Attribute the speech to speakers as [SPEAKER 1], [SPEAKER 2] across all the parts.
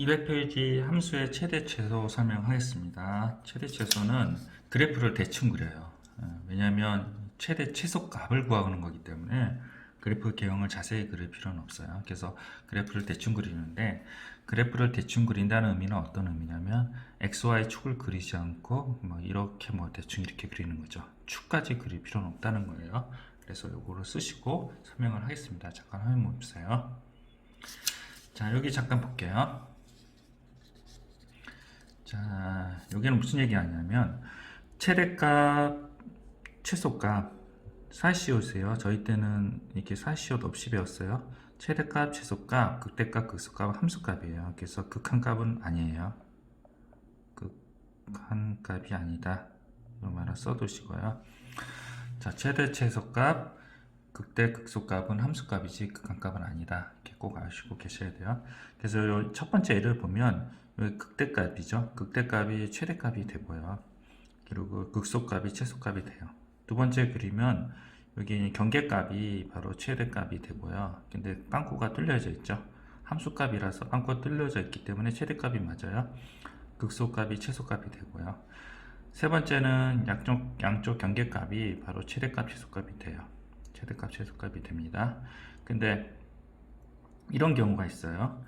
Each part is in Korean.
[SPEAKER 1] 200페이지 함수의 최대 최소 설명하겠습니다. 최대 최소는 그래프를 대충 그려요. 왜냐하면 최대 최소 값을 구하는 거기 때문에 그래프 개형을 자세히 그릴 필요는 없어요. 그래서 그래프를 대충 그리는데, 그래프를 대충 그린다는 의미는 어떤 의미냐면 XY 축을 그리지 않고 이렇게 대충 이렇게 그리는 거죠. 축까지 그릴 필요는 없다는 거예요. 그래서 이거를 쓰시고 설명을 하겠습니다. 잠깐 화면 보세요. 자, 여기 잠깐 볼게요. 자, 여기는 무슨 얘기 하냐면 최대값, 최소값, 사시오세요. 저희 때는 이렇게 사시오 없이 배웠어요. 최대값, 최소값, 극대값, 극소값은 함수값이에요. 그래서 극한값은 아니에요. 극한값이 아니다. 이 말을 써두시고요. 자, 최대, 최소값, 극대, 극소값은 함수값이지 극한값은 아니다. 이렇게 꼭 아시고 계셔야 돼요. 그래서 첫 번째 예를 보면 여기 극대값이죠. 극대값이 최대값이 되고요. 그리고 극소값이 최소값이 돼요. 두 번째 그리면 여기 경계값이 바로 최대값이 되고요. 근데 빵꾸가 뚫려져 있죠. 함수값이라서 빵꾸가 뚫려져 있기 때문에 최대값이 맞아요. 극소값이 최소값이 되고요. 세 번째는 양쪽 경계값이 바로 최대값, 최소값이 돼요. 최대값, 최소값이 됩니다. 근데 이런 경우가 있어요.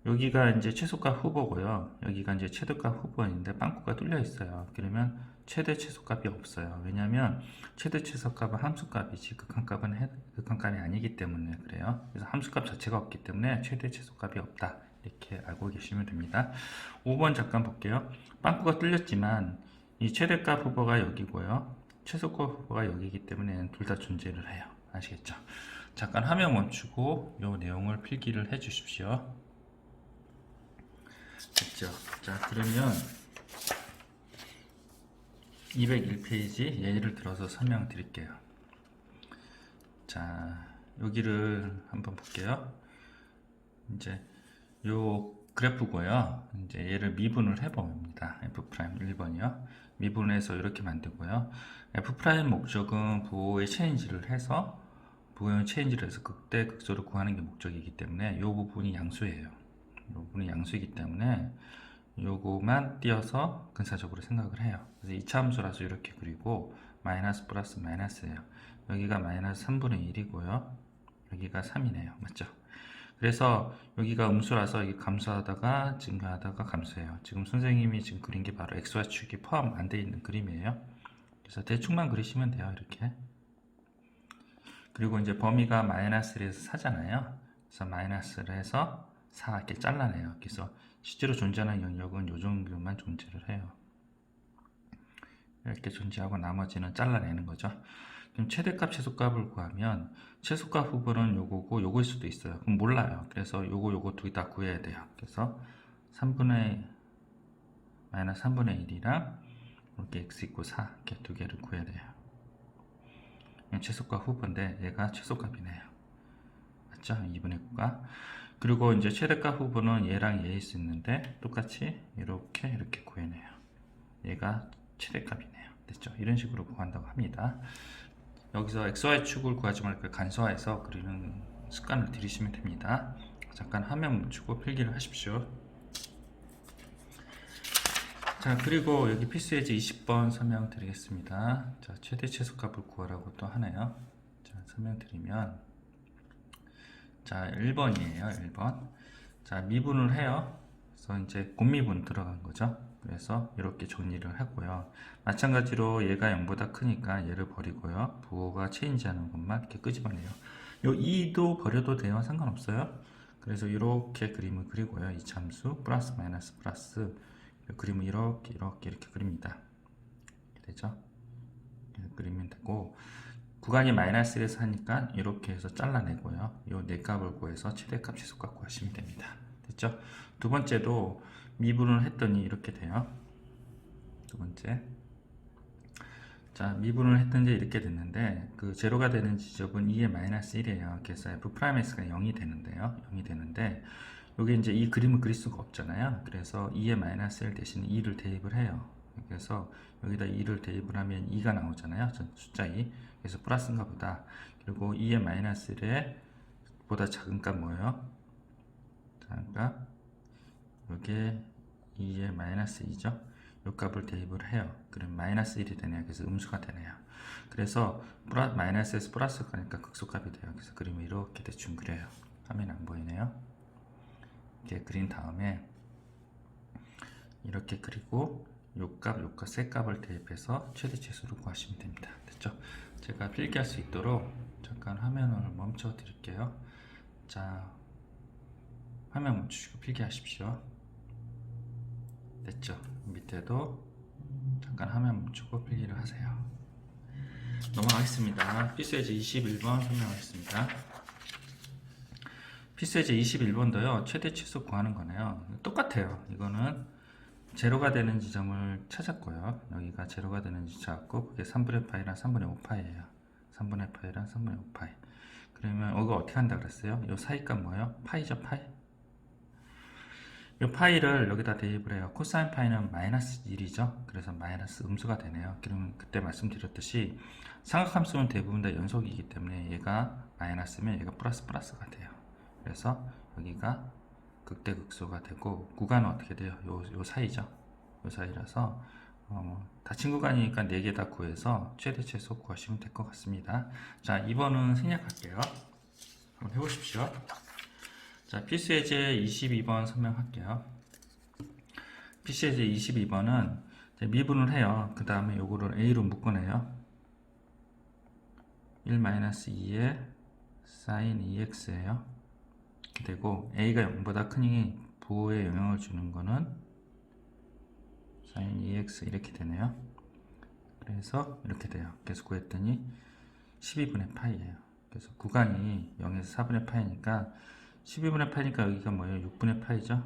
[SPEAKER 1] 여기가 이제 최소값 후보고요. 여기가 이제 최대값 후보인데 빵꾸가 뚫려 있어요. 그러면 최대 최소값이 없어요. 왜냐하면 최대 최소값은 함수값이지 극한값이 아니기 때문에 그래요. 그래서 함수값 자체가 없기 때문에 최대 최소값이 없다. 이렇게 알고 계시면 됩니다. 5번 잠깐 볼게요. 빵꾸가 뚫렸지만 이 최대값 후보가 여기고요. 최소값 후보가 여기이기 때문에 둘 다 존재를 해요. 아시겠죠? 잠깐 화면 멈추고 이 내용을 필기를 해 주십시오. 됐죠? 자, 그러면 201페이지 예를 들어서 설명 드릴게요. 자, 여기를 한번 볼게요. 이제 요 그래프고요. 이제 얘를 미분을 해봅니다. F' 1번이요. 미분해서 이렇게 만들고요. F' 목적은 부호의 체인지를 해서 극대 극소를 구하는 게 목적이기 때문에 이 부분이 양수예요. 이 부분이 양수이기 때문에 요거만 띄어서 근사적으로 생각을 해요. 그래서 2차 함수라서 이렇게 그리고 마이너스 플러스 마이너스예요. 여기가 마이너스 3분의 1이고요. 여기가 3이네요. 맞죠? 그래서 여기가 음수라서 이게 감소하다가 증가하다가 감소해요. 지금 선생님이 지금 그린 게 바로 xy축이 포함 안 되어 있는 그림이에요. 그래서 대충만 그리시면 돼요. 이렇게. 그리고 이제 범위가 마이너스를 해서 4잖아요. 그래서 마이너스를 해서 4 이렇게 잘라내요. 그래서 실제로 존재하는 영역은 요 정도만 존재를 해요. 이렇게 존재하고 나머지는 잘라내는 거죠. 그럼 최대값, 최소값을 구하면 최소값 후보는 요거고 요거일 수도 있어요. 그럼 몰라요. 그래서 요거 두 개 다 구해야 돼요. 그래서 마이너스 3분의 1이랑 이렇게 x 있고 4 이렇게 두 개를 구해야 돼요. 최소값 후보인데 얘가 최소값이네요. 맞죠? 2분의 9가. 그리고 이제 최대값 후보는 얘랑 얘일 수 있는데 똑같이 이렇게 구해내요. 얘가 최대값이네요. 됐죠? 이런 식으로 구한다고 합니다. 여기서 XY축을 구하지 말고 간소화해서 그리는 습관을 들이시면 됩니다. 잠깐 화면 멈추고 필기를 하십시오. 자, 그리고 여기 필수예제 20번 설명드리겠습니다. 자, 최대 최소값을 구하라고 또 하네요. 자, 설명드리면 자, 1번이에요. 1번. 자, 미분을 해요. 그래서 이제 곱미분 들어간 거죠. 그래서 이렇게 정리를 하고요. 마찬가지로 얘가 0보다 크니까 얘를 버리고요. 부호가 체인지하는 것만 이렇게 끄집어내요. 요 2도 버려도 돼요. 상관없어요. 그래서 이렇게 그림을 그리고요. 이 참수 플러스 마이너스 플러스 그림을 이렇게 그립니다. 이렇게 되죠. 이렇게 그리면 되고 구간이 마이너스에서 하니까 이렇게 해서 잘라내고요. 이 네 값을 구해서 최대값, 최소값 구하시면 됩니다. 됐죠? 두 번째도 미분을 했더니 이렇게 돼요. 두 번째. 자, 미분을 했더니 이렇게 됐는데 그 제로가 되는 지점은 2의 마이너스 1이에요. 그래서 f's가 0이 되는데요. 0이 되는데 여기 이제 이 그림을 그릴 수가 없잖아요. 그래서 2의 마이너스 1 대신 2를 대입을 해요. 그래서 여기다 2를 대입을 하면 2가 나오잖아요. 숫자 2. 그래서 플러스인가 보다. 그리고 2의 마이너스 1에 보다 작은 값 뭐예요? 작은 값 요게 2의 마이너스 2죠. 요 값을 대입을 해요. 그럼 마이너스 1이 되네요. 그래서 음수가 되네요. 그래서 마이너스에서 플러스 가니까 극소값이 돼요. 그래서 그림을 이렇게 대충 그려요. 화면 안 보이네요. 이렇게 그린 다음에 이렇게 그리고 요값 세 값을 대입해서 최대치수를 구하시면 됩니다. 됐죠? 제가 필기할 수 있도록 잠깐 화면을 멈춰 드릴게요. 자, 화면 멈추시고 필기하십시오. 됐죠? 밑에도 잠깐 화면 멈추고 필기를 하세요. 넘어가겠습니다. 필수예제 21번 설명하겠습니다. 필수예제 21번도요 최대치수 구하는 거네요. 똑같아요. 이거는 제로가 되는 지점을 찾았고요. 여기가 제로가 되는 지점 찾았고 그게 3분의 파이랑 3분의 5파이예요. 3분의 파이랑 3분의 5파이. 그러면 이거 어떻게 한다 그랬어요? 이 사이값 뭐예요? 파이죠, 파이. 이 파이를 여기다 대입을 해요. 코사인 파이는 마이너스 1이죠. 그래서 마이너스 음수가 되네요. 그러면 그때 말씀드렸듯이 삼각함수는 대부분 다 연속이기 때문에 얘가 마이너스면 얘가 플러스가 돼요. 그래서 여기가 극대극소가 되고 구간은 어떻게 돼요? 요 사이죠. 요 사이라서 닫힌 구간이니까 4개 다 구해서 최대치수 구하시면 될 것 같습니다. 자, 2번은 생략할게요. 한번 해보십시오. 자, 필수예제 22번 설명할게요. 필수예제 22번은 미분을 해요. 그 다음에 요거를 a로 묶어내요. 1-2의 sin 2x예요. 되고 a가 0보다 크니 부호에 영향을 주는 거는 sin 2x 이렇게 되네요. 그래서 이렇게 돼요. 그래서 구했더니 12분의 파이예요. 그래서 구간이 0에서 4분의 파이니까 12분의 파이니까 여기가 뭐예요? 6분의 파이죠?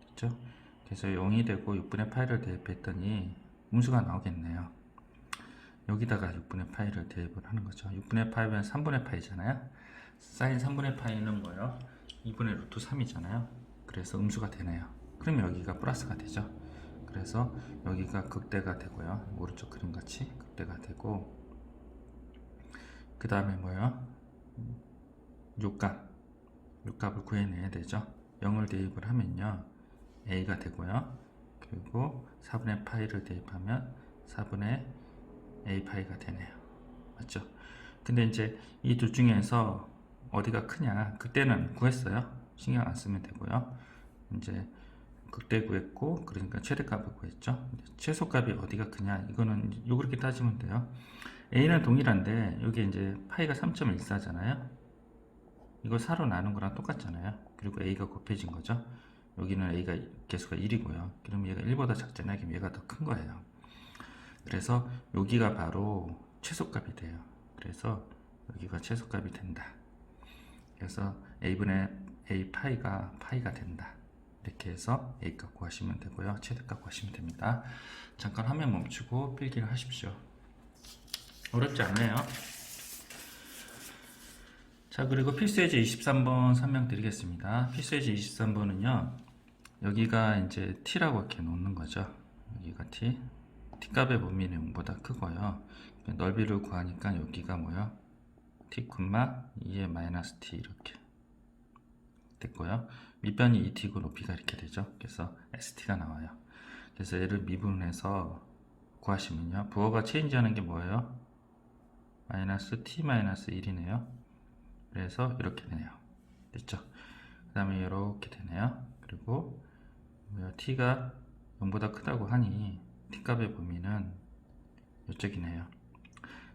[SPEAKER 1] 그렇죠? 그래서 0이 되고 6분의 파이를 대입했더니 음수가 나오겠네요. 여기다가 6분의 파이를 대입을 하는 거죠. 6분의 파이면 3분의 파이잖아요. 사인 3분의 파이는 뭐예요? 2분의 루트 3이잖아요. 그래서 음수가 되네요. 그러면 여기가 플러스가 되죠. 그래서 여기가 극대가 되고요. 오른쪽 그림같이 극대가 되고 그 다음에 뭐예요? 요값을 구해내야 되죠. 0을 대입을 하면요. a가 되고요. 그리고 4분의 파이를 대입하면 4분의 a 파이가 되네요. 맞죠? 근데 이제 이 둘 중에서 어디가 크냐? 그때는 구했어요. 신경 안 쓰면 되고요. 이제 극대 구했고, 그러니까 최대값을 구했죠. 최소값이 어디가 크냐? 이거는 그렇게 따지면 돼요. a는 동일한데 여기 이제 파이가 3.14잖아요. 이거 4로 나눈 거랑 똑같잖아요. 그리고 a가 곱해진 거죠. 여기는 a가 개수가 1이고요. 그럼 얘가 1보다 작잖아요. 그럼 얘가 더 큰 거예요. 그래서 여기가 바로 최소값이 돼요. 그래서 여기가 최소값이 된다. 그래서 a분의 a 파이가 된다. 이렇게 해서 a값 구하시면 되고요. 최대값 구하시면 됩니다. 잠깐 화면 멈추고 필기를 하십시오. 어렵지 않네요. 자, 그리고 필수예제 23번 설명드리겠습니다. 필수예제 23번은요, 여기가 이제 t라고 이렇게 놓는 거죠. 여기가 t값의 범위는 0보다 크고요. 넓이를 구하니까 여기가 뭐요? t, 2의 마이너스 t 이렇게 됐고요. 밑변이 2t고 높이가 이렇게 되죠. 그래서 st가 나와요. 그래서 얘를 미분해서 구하시면요. 부호가 체인지하는 게 뭐예요? 마이너스 t 마이너스 1이네요. 그래서 이렇게 되네요. 됐죠? 그 다음에 이렇게 되네요. 그리고 t가 0보다 크다고 하니 t값의 범위는 이쪽이네요.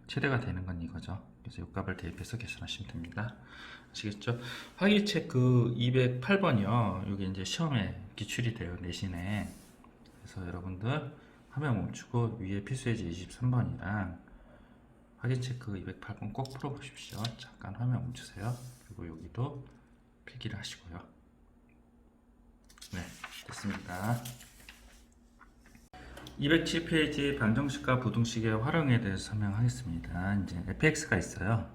[SPEAKER 1] 최대가 되는 건 이거죠. 그래서 이 값을 대입해서 계산하시면 됩니다. 아시겠죠? 화기책 그 208번이요. 여기 이제 시험에 기출이 돼요. 내신에. 그래서 여러분들 화면 멈추고 위에 필수예제 23번이랑 화기체크 208번 꼭 풀어보십시오. 잠깐 화면 멈추세요. 그리고 여기도 필기를 하시고요. 네, 됐습니다. 207페이지 방정식과 부등식의 활용에 대해서 설명하겠습니다. 이제 fx가 있어요.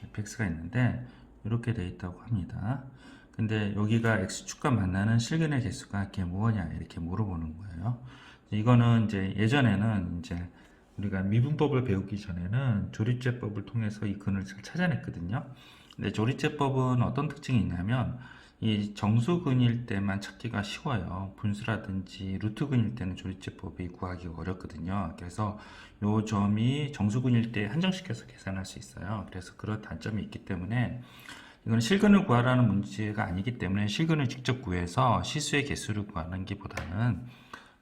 [SPEAKER 1] fx가 있는데 이렇게 되어 있다고 합니다. 근데 여기가 x축과 만나는 실근의 개수가 이게 뭐냐 이렇게 물어보는 거예요. 이거는 이제 예전에는 이제 우리가 미분법을 배우기 전에는 조립제법을 통해서 이 근을 잘 찾아냈거든요. 근데 조리제법은 어떤 특징이 있냐면 이 정수근일 때만 찾기가 쉬워요. 분수라든지 루트근일 때는 조리제법이 구하기가 어렵거든요. 그래서 요 점이 정수근일 때 한정시켜서 계산할 수 있어요. 그래서 그런 단점이 있기 때문에 이건 실근을 구하라는 문제가 아니기 때문에 실근을 직접 구해서 실수의 개수를 구하는 게 보다는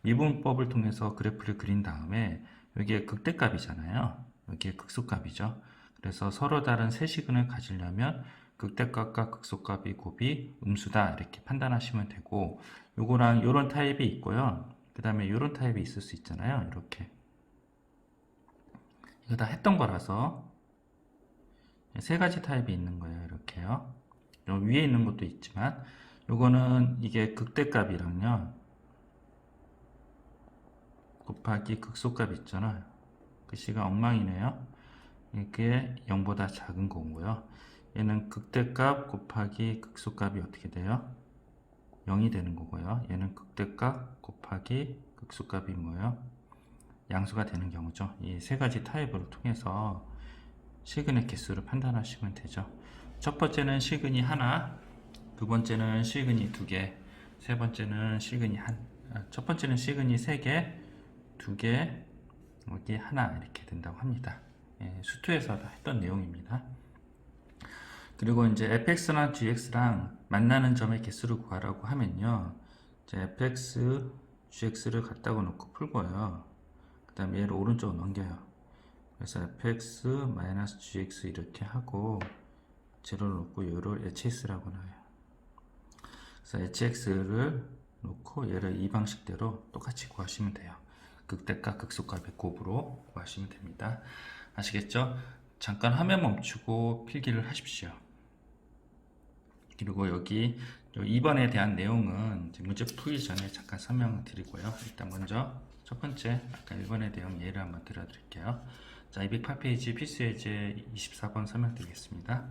[SPEAKER 1] 미분법을 통해서 그래프를 그린 다음에 여기에 극대값이잖아요. 여기에 극소값이죠. 그래서 서로 다른 세 시근을 가지려면 극대값과 극소값이 곱이 음수다 이렇게 판단하시면 되고, 요거랑 요런 타입이 있고요. 그 다음에 요런 타입이 있을 수 있잖아요. 이렇게 이거 다 했던 거라서 세 가지 타입이 있는 거예요. 이렇게요. 요 위에 있는 것도 있지만 요거는 이게 극대값이랑요 곱하기 극소값 있잖아요. 글씨가 엉망이네요. 이게 0보다 작은 거고요. 얘는 극대값 곱하기 극소값이 어떻게 돼요? 0이 되는 거고요. 얘는 극대값 곱하기 극소값이 뭐예요? 양수가 되는 경우죠. 이 세 가지 타입을 통해서 실근의 개수를 판단하시면 되죠. 첫 번째는 실근이 하나, 두 번째는 실근이 두 개, 세 번째는 실근이 첫 번째는 실근이 세 개, 두 개, 여기 하나 이렇게 된다고 합니다. 예, 수투에서 다 했던 내용입니다. 그리고 이제 fx랑 gx랑 만나는 점의 개수를 구하라고 하면요, 이제 fx, gx를 갖다가 놓고 풀고요. 그 다음에 얘를 오른쪽으로 넘겨요. 그래서 fx-gx 이렇게 하고 제로를 놓고 얘를 hx라고 놔요. 그래서 hx를 놓고 얘를 이 방식대로 똑같이 구하시면 돼요. 극대값, 극소값의 곱으로 구하시면 됩니다. 아시겠죠? 잠깐 화면 멈추고 필기를 하십시오. 그리고 여기 2번에 대한 내용은 문제 풀기 전에 잠깐 설명을 드리고요. 일단 먼저 첫 번째 아까 1번에 대한 예를 한번 들어드릴게요. 자, 208페이지 필수 예제 24번 설명드리겠습니다.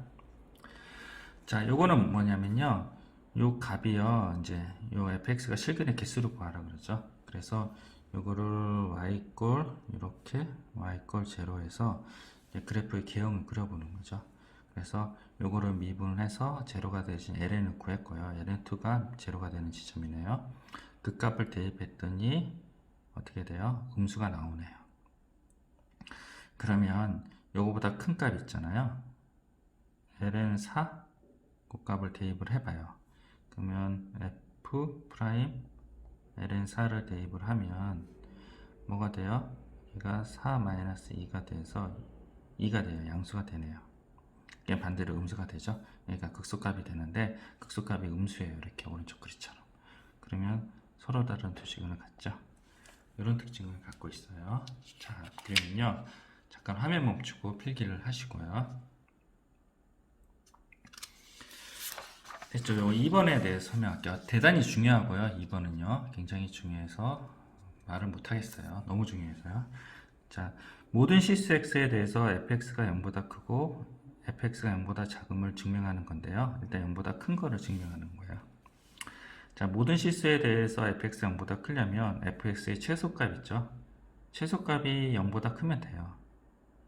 [SPEAKER 1] 자, 요거는 뭐냐면요, 요 값이요, 이제 요 fx가 실근의 개수를 구하라 그러죠. 그래서 요거를 y꼴 이렇게 y꼴 제로에서 그래프의 개형을 그려보는 거죠. 그래서 요거를 미분해서 제로가 대신 ln을 구했고요. ln2가 제로가 되는 지점이네요. 그 값을 대입했더니 어떻게 돼요? 음수가 나오네요. 그러면 요거보다 큰 값 있잖아요. ln4 그 값을 대입을 해봐요. 그러면 f 프라임 ln4를 대입을 하면 뭐가 돼요? 얘가 4-2가 돼서 2가 돼요. 양수가 되네요. 이게 반대로 음수가 되죠. 얘가 극소값이 되는데 극소값이 음수예요. 이렇게 오른쪽 그림처럼. 그러면 서로 다른 두 시근을 갖죠. 이런 특징을 갖고 있어요. 자, 그러면요, 잠깐 화면 멈추고 필기를 하시고요. 됐죠? 2번에 대해서 설명할게요. 대단히 중요하고요. 2번은요, 굉장히 중요해서 말을 못하겠어요. 너무 중요해서요. 자, 모든 실수 x에 대해서 fx가 0보다 크고 fx가 0보다 작음을 증명하는 건데요. 일단 0보다 큰 거를 증명하는 거예요. 자, 모든 실수에 대해서 fx가 0보다 크려면 fx의 최소값 있죠? 최소값이 0보다 크면 돼요.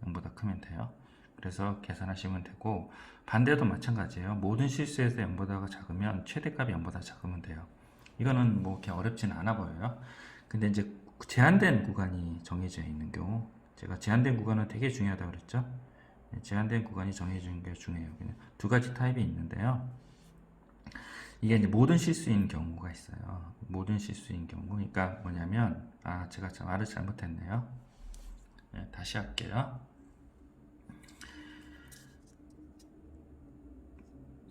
[SPEAKER 1] 0보다 크면 돼요. 그래서 계산하시면 되고, 반대도 마찬가지예요. 모든 실수에서 0보다 작으면 최대값이 0보다 작으면 돼요. 이거는 뭐 이렇게 어렵지는 않아 보여요. 근데 이제 제한된 구간이 정해져 있는 경우, 제가 제한된 구간은 되게 중요하다고 그랬죠. 제한된 구간이 정해지는 게 중요해요. 그냥 두 가지 타입이 있는데요. 이게 이제 모든 실수인 경우가 있어요. 모든 실수인 경우. 그러니까 뭐냐면, 제가 말을 잘못했네요. 네, 다시 할게요.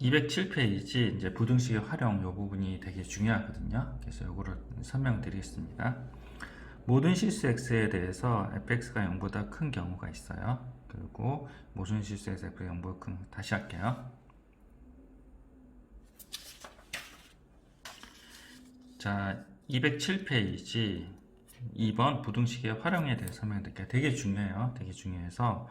[SPEAKER 1] 207페이지 이제 부등식의 활용 이 부분이 되게 중요하거든요. 그래서 이거를 설명드리겠습니다. 모든 실수 x에 대해서 fx가 0보다 큰 경우가 있어요. 그리고 모든 실수에서 f가 0보다 큰, 다시 할게요. 자, 207페이지 2번 부등식의 활용에 대해서 설명드릴게요. 되게 중요해요. 되게 중요해서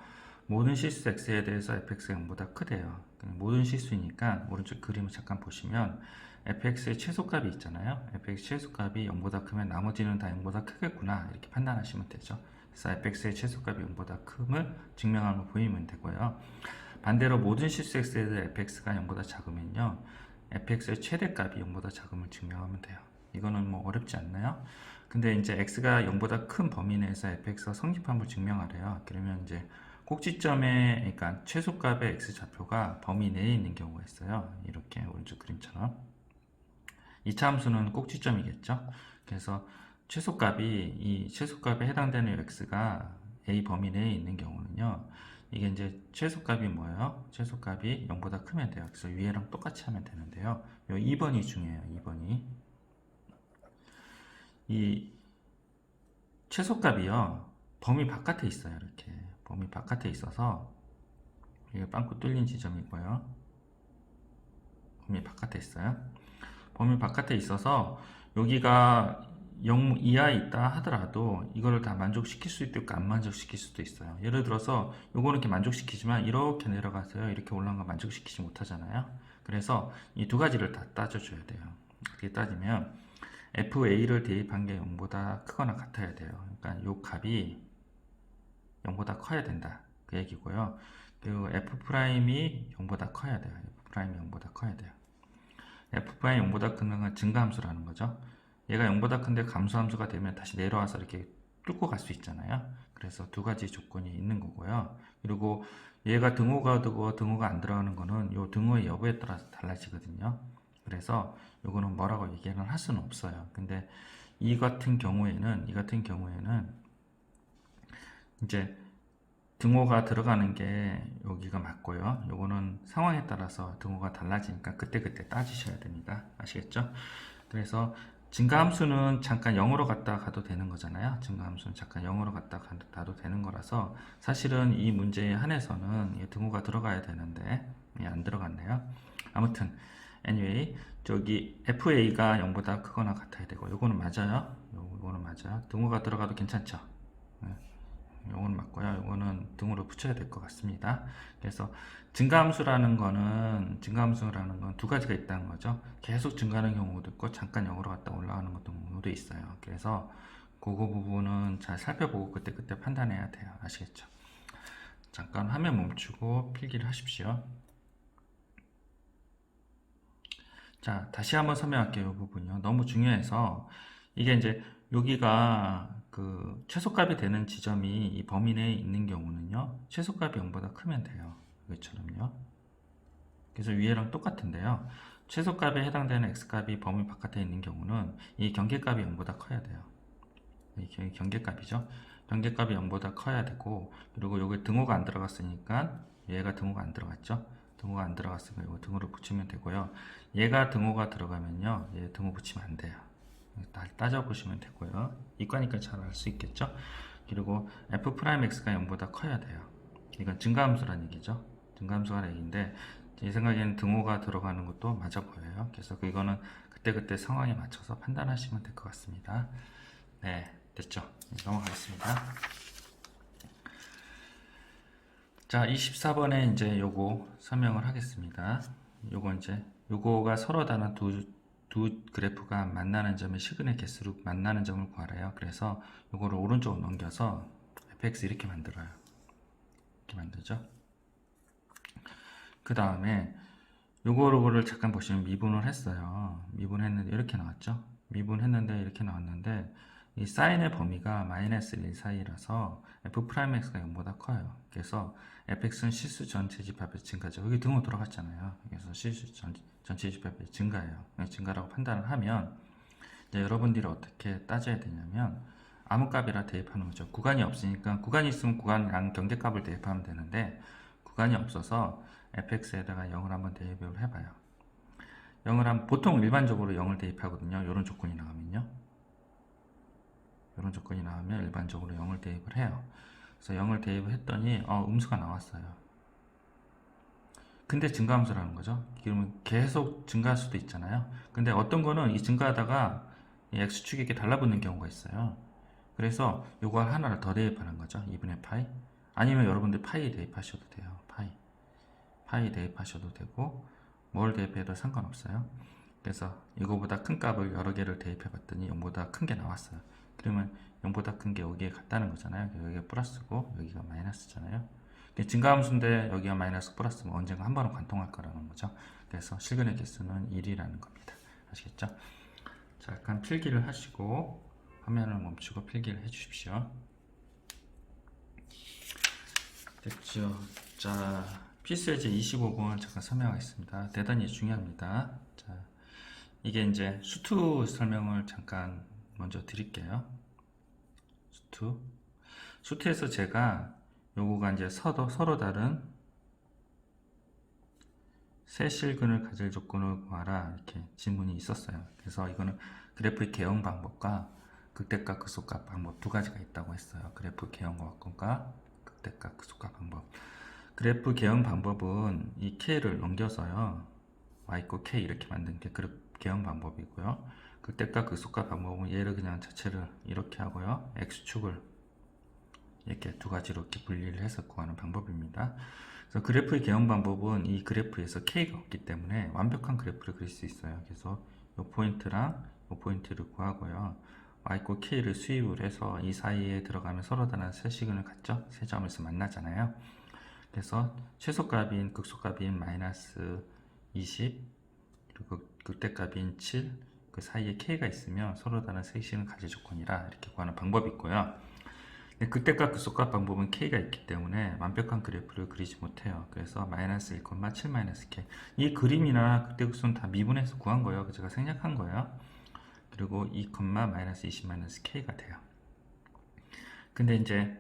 [SPEAKER 1] 모든 실수 x에 대해서 fx가 0보다 크대요. 모든 실수이니까 오른쪽 그림을 잠깐 보시면 fx의 최소값이 있잖아요. fx 최소값이 0보다 크면 나머지는 다 0보다 크겠구나 이렇게 판단하시면 되죠. 그래서 fx의 최소값이 0보다 큼을 증명하면 보이면 되고요. 반대로 모든 실수 x에서 fx가 0보다 작으면요, fx의 최대값이 0보다 작음을 증명하면 돼요. 이거는 뭐 어렵지 않나요? 근데 이제 x가 0보다 큰 범위 내에서 fx가 성립함을 증명하래요. 그러면 이제 꼭지점에, 그러니까 최소값의 x 좌표가 범위 내에 있는 경우가 있어요. 이렇게 오른쪽 그림처럼. 2차 함수는 꼭지점이겠죠. 그래서 이 최소값에 해당되는 x가 a 범위 내에 있는 경우는요, 이게 이제 최소값이 뭐예요? 최소값이 0보다 크면 돼요. 그래서 위에랑 똑같이 하면 되는데요. 요 2번이 중요해요. 2번이. 이 최소값이요, 범위 바깥에 있어요. 이렇게 범위 바깥에 있어서, 이게 빵꾸 뚫린 지점이고요. 범위 바깥에 있어요. 범위 바깥에 있어서 여기가 0 이하에 있다 하더라도 이거를 다 만족시킬 수도 있고 안 만족시킬 수도 있어요. 예를 들어서 요거는 이렇게 만족시키지만 이렇게 내려가서요, 이렇게 올라간 거 만족시키지 못하잖아요. 그래서 이 두 가지를 다 따져줘야 돼요. 이렇게 따지면 FA를 대입한 게 0보다 크거나 같아야 돼요. 그러니까 요 값이 0보다 커야 된다, 그 얘기고요. 그리고 F'이 0보다 커야 돼요. F'이 0보다 커야 돼요. F'이 0보다 큰 건 증가함수라는 거죠. 얘가 0보다 큰데 감소함수가 되면 다시 내려와서 이렇게 뚫고 갈 수 있잖아요. 그래서 두 가지 조건이 있는 거고요. 그리고 얘가 등호가 되고 등호가 안 들어가는 거는 요 등호의 여부에 따라서 달라지거든요. 그래서 요거는 뭐라고 얘기를 할 수는 없어요. 근데 이 같은 경우에는 이제 등호가 들어가는 게 여기가 맞고요. 요거는 상황에 따라서 등호가 달라지니까 그때그때 따지셔야 됩니다. 아시겠죠? 그래서 증가함수는 잠깐 0으로 갔다 가도 되는 거잖아요. 증가함수는 잠깐 0으로 갔다 가도 되는 거라서 사실은 이 문제에 한해서는 등호가 들어가야 되는데 안 들어갔네요. 아무튼 anyway, 저기 FA가 0보다 크거나 같아야 되고, 요거는 맞아요. 요거는 맞아요. 등호가 들어가도 괜찮죠. 요거는 맞고요. 요거는 등으로 붙여야 될 것 같습니다. 그래서 증가함수라는 건 두 가지가 있다는 거죠. 계속 증가하는 경우도 있고 잠깐 0으로 갔다 올라가는 경우도 있어요. 그래서 그거 부분은 잘 살펴보고 그때그때 판단해야 돼요. 아시겠죠? 잠깐 화면 멈추고 필기를 하십시오. 자, 다시 한번 설명할게요. 이 부분이요. 너무 중요해서 이게 이제 여기가 그 최소값이 되는 지점이 이 범위 내에 있는 경우는요, 최소값이 0보다 크면 돼요. 이것처럼요. 그래서 위에랑 똑같은데요. 최소값에 해당되는 x값이 범위 바깥에 있는 경우는 이 경계값이 0보다 커야 돼요. 이 경계값이죠. 경계값이 0보다 커야 되고, 그리고 여기 등호가 안 들어갔으니까 얘가 등호가 안 들어갔죠. 등호가 안 들어갔으면 이거 등호를 붙이면 되고요. 얘가 등호가 들어가면요, 얘 등호 붙이면 안 돼요. 따져보시면 되고요. 이과니까 잘 알 수 있겠죠. 그리고 f'x가 0보다 커야 돼요. 이건 증가함수란 얘기죠. 증가함수란 얘기인데 제 생각에는 등호가 들어가는 것도 맞아 보여요. 그래서 이거는 그때그때 상황에 맞춰서 판단하시면 될 것 같습니다. 네, 됐죠. 넘어가겠습니다. 자, 24번에 이제 요거 설명을 하겠습니다. 요거가 서로 다른 두 그래프가 만나는 점의 시그널 개수로 만나는 점을 구하래요. 그래서 요거를 오른쪽으로 넘겨서 fx 이렇게 만들어요. 이렇게 만들죠. 그 다음에 요거를 잠깐 보시면 미분을 했어요. 미분했는데 이렇게 나왔죠. 미분했는데 이렇게 나왔는데 이 사인의 범위가 마이너스 1 사이라서 f'x가 0보다 커요. 그래서 fx는 실수 전체 집합의 증가죠. 여기 등호 들어갔잖아요. 그래서 실수 전체 집합의 증가예요. 증가라고 판단을 하면 이제 여러분들이 어떻게 따져야 되냐면 아무 값이라 대입하는 거죠. 구간이 없으니까, 구간이 있으면 구간이랑 경계값을 대입하면 되는데 구간이 없어서 fx에다가 0을 한번 대입을 해봐요. 0을 하면 보통 일반적으로 0을 대입하거든요. 이런 조건이 나오면요. 이런 조건이 나오면 일반적으로 0을 대입을 해요. 그래서 0을 대입을 했더니 음수가 나왔어요. 근데 증가함수라는 거죠. 그러면 계속 증가할 수도 있잖아요. 근데 어떤 거는 이 증가하다가 이 x축이 이렇게 달라붙는 경우가 있어요. 그래서 요거 하나를 더 대입하는 거죠. 2분의 파이. 아니면 여러분들 파이 대입하셔도 돼요. 파이 대입하셔도 되고 뭘 대입해도 상관없어요. 그래서 이거보다 큰 값을 여러 개를 대입해 봤더니 0보다 큰 게 나왔어요. 그러면 0보다 큰 게 여기에 같다는 거잖아요. 여기가 플러스고 여기가 마이너스잖아요. 이게 증가함수인데 여기가 마이너스 플러스면 언젠가 한 번은 관통할 거라는 거죠. 그래서 실근의 개수는 1이라는 겁니다. 아시겠죠? 자, 약간 필기를 하시고 화면을 멈추고 필기를 해 주십시오. 됐죠? 자, 필수예제 25번 잠깐 설명하겠습니다. 대단히 중요합니다. 자, 이게 이제 수투 설명을 잠깐 먼저 드릴게요. 수투에서 제가 요거가 이제 서로 다른 세 실근을 가질 조건을 구하라 이렇게 질문이 있었어요. 그래서 이거는 그래프의 개형 방법과 극대값 극소값 방법 두 가지가 있다고 했어요. 그래프 개형 방법과 극대값 극소값 방법. 그래프 개형 방법은 이 K를 넘겨서요. Y = K 이렇게 만든 게 그래프 개형 방법이고요. 극대값 극소값 방법은 얘를 그냥 자체를 이렇게 하고요. X축을 이렇게 두 가지로 이렇게 분리를 해서 구하는 방법입니다. 그래서 그래프의 개형 방법은 이 그래프에서 K가 없기 때문에 완벽한 그래프를 그릴 수 있어요. 그래서 이 포인트랑 이 포인트를 구하고요. Y = K를 수입을 해서 이 사이에 들어가는 서로 다른 세 시근을 갖죠. 세 점에서 만나잖아요. 그래서 최소값인 극소값인 마이너스 20 그리고 극대값인 7 그 사이에 K가 있으면 서로 다른 세 시근을 가질 조건이라 이렇게 구하는 방법이 있고요. 극대값 극소값 방법은 K가 있기 때문에 완벽한 그래프를 그리지 못해요. 그래서 마이너스 1, 7 마이너스 K 이 그림이나 극대극소는 다 미분해서 구한 거예요. 제가 생략한 거예요. 그리고 2, 마이너스 20 마이너스 K가 돼요. 근데 이제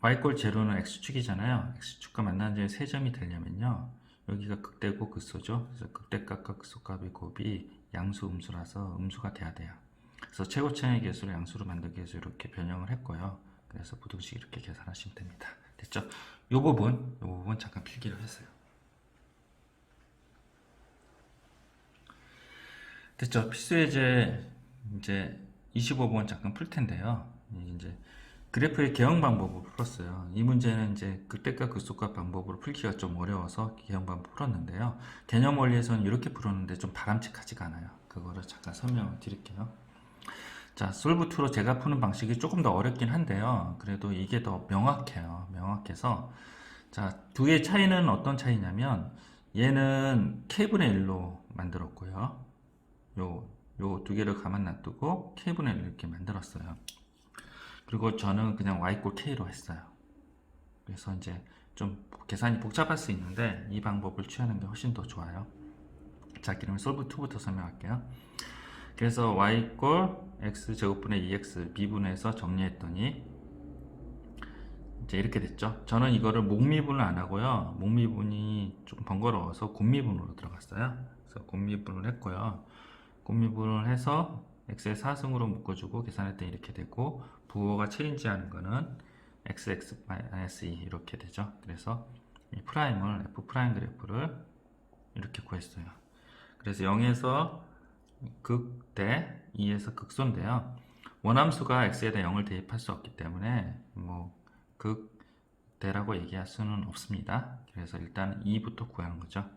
[SPEAKER 1] Y 꼴 제로는 X축이잖아요. X축과 만나는 점이 세 점이 되려면요. 여기가 극대고 극소죠. 그래서 극대값과 극소값의 곱이 양수 음수라서 음수가 돼야 돼요. 그래서 최고차의 개수를 양수로 만들기 위해서 이렇게 변형을 했고요. 그래서 부등식 이렇게 계산하시면 됩니다. 됐죠? 요 부분 잠깐 필기를 했어요. 됐죠? 필수예제 이제 25번 잠깐 풀 텐데요. 이제 그래프의 개형 방법을 풀었어요. 이 문제는 이제 극대값 극소값 방법으로 풀기가 좀 어려워서 개형 방법 풀었는데요. 개념 원리에서는 이렇게 풀었는데 좀 바람직하지가 않아요. 그거를 잠깐 설명을 드릴게요. 자, 솔브2로 제가 푸는 방식이 조금 더 어렵긴 한데요. 그래도 이게 더 명확해요. 명확해서 자, 두 개의 차이는 어떤 차이냐면 얘는 K분의 1로 만들었고요. 요 두 개를 가만 놔두고 K분의 1 이렇게 만들었어요. 그리고 저는 그냥 Y = K로 했어요. 그래서 이제 좀 계산이 복잡할 수 있는데 이 방법을 취하는 게 훨씬 더 좋아요. 자, 그러면 솔브2부터 설명할게요. 그래서 Y = X제곱분의 2X 미분해서 정리했더니 이제 이렇게 됐죠. 저는 이거를 목미분을 안 하고요. 목미분이 좀 번거로워서 곱미분으로 들어갔어요. 그래서 곱미분을 했고요. 곱미분을 해서 x의 4승으로 묶어주고 계산했더니 이렇게 되고 부호가 7인지 하는 거는 xx-2 이렇게 되죠. 그래서 이 프라임을 f 프라임 그래프를 이렇게 구했어요. 그래서 0에서 극대 2에서 극소인데요. 원함수가 x에다 0을 대입할 수 없기 때문에 뭐 극대라고 얘기할 수는 없습니다. 그래서 일단 2부터 구하는 거죠.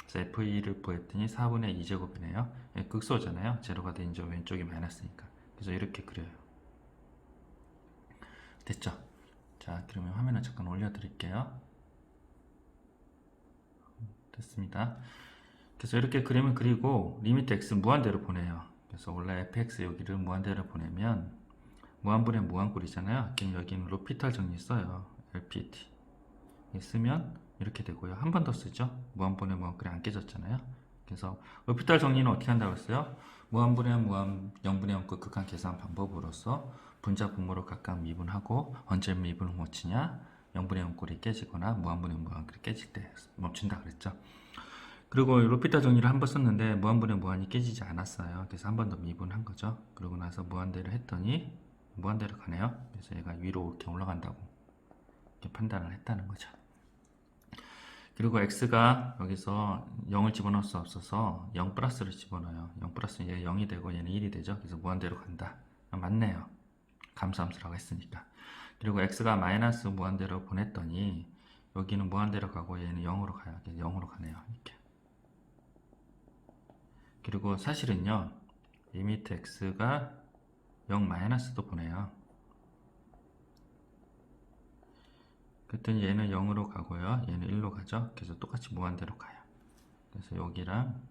[SPEAKER 1] 그래서 f2를 구했더니 4분의 2제곱이네요. 극소잖아요. 제로가 된죠. 왼쪽이 마이너스니까. 그래서 이렇게 그려요. 됐죠? 자, 그러면 화면을 잠깐 올려드릴게요. 됐습니다. 그래서 이렇게 그림을 그리고 리미트 x 무한대로 보내요. 그래서 원래 fx 여기를 무한대로 보내면 무한분의 무한꼴이잖아요. 그럼 여기는 로피탈 정리 써요. LPT 쓰면 이렇게 되고요. 한 번 더 쓰죠. 무한분의 무한꼴이 안 깨졌잖아요. 그래서 로피탈 정리는 어떻게 한다고 했어요? 무한분의 무한 0분의 0꼴 극한 계산 방법으로서 분자 분모를 각각 미분하고 언제 미분을 멈추냐? 0분의 0꼴이 깨지거나 무한분의 무한꼴이 깨질 때 멈춘다 그랬죠. 그리고 로피탈 정리를 한 번 썼는데 무한분의 무한이 깨지지 않았어요. 그래서 한 번 더 미분한 거죠. 그러고 나서 무한대로 했더니 무한대로 가네요. 그래서 얘가 위로 이렇게 올라간다고 이렇게 판단을 했다는 거죠. 그리고 x가 여기서 0을 집어넣을 수 없어서 0 플러스를 집어넣어요. 0 플러스는 얘가 0이 되고 얘는 1이 되죠. 그래서 무한대로 간다. 맞네요. 감수함수라고 했으니까. 그리고 x가 마이너스 무한대로 보냈더니 여기는 무한대로 가고 얘는 0으로 가요. 0으로 가네요. 이렇게. 그리고 사실은요. 리미트 x가 0 마이너스도 보내요. 그랬더니 얘는 0으로 가고요. 얘는 1로 가죠. 그래서 똑같이 무한대로 가요. 그래서 여기랑